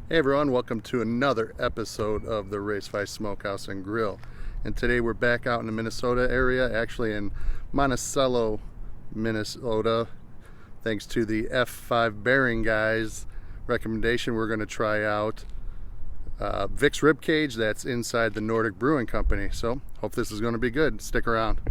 Hey everyone, welcome to another episode of the Race 5 Smokehouse and Grill. And today we're back out in the Minnesota area, actually in Monticello, Minnesota. Thanks to the F5 Bearing guys recommendation, we're going to try out Vic's Ribcage that's inside the Nordic Brewing Company. So hope this is going to be good. Stick around.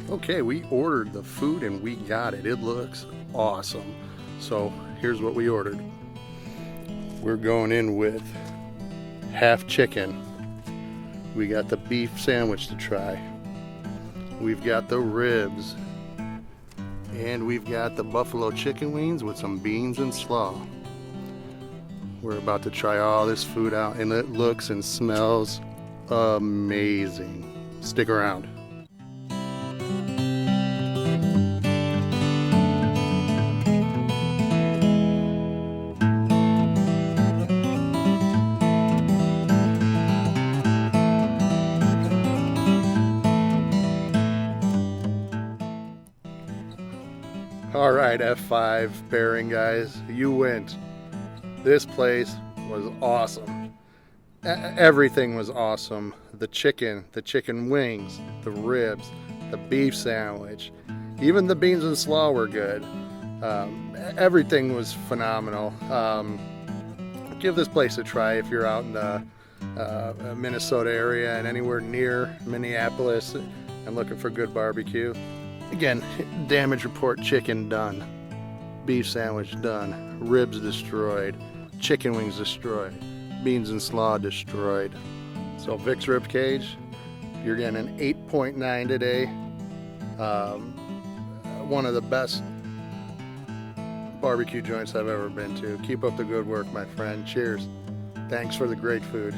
Okay, we ordered the food and we got it. It looks awesome. So here's what we ordered. We're going in with half chicken. We got the beef sandwich to try. We've got the ribs. And we've got the buffalo chicken wings with some beans and slaw. We're about to try all this food out and it looks and smells amazing. Stick around. All right, F5 Bearing guys, you went. This place was awesome. Everything was awesome. The chicken wings, the ribs, the beef sandwich, even the beans and slaw were good. Everything was phenomenal. Give this place a try if you're out in the Minnesota area and anywhere near Minneapolis and looking for good barbecue. Again, damage report: chicken done, beef sandwich done, ribs destroyed, chicken wings destroyed, beans and slaw destroyed. So Vic's Ribcage, you're getting an 8.9 today. One of the best barbecue joints I've ever been to. Keep up the good work, my friend. Cheers. Thanks for the great food.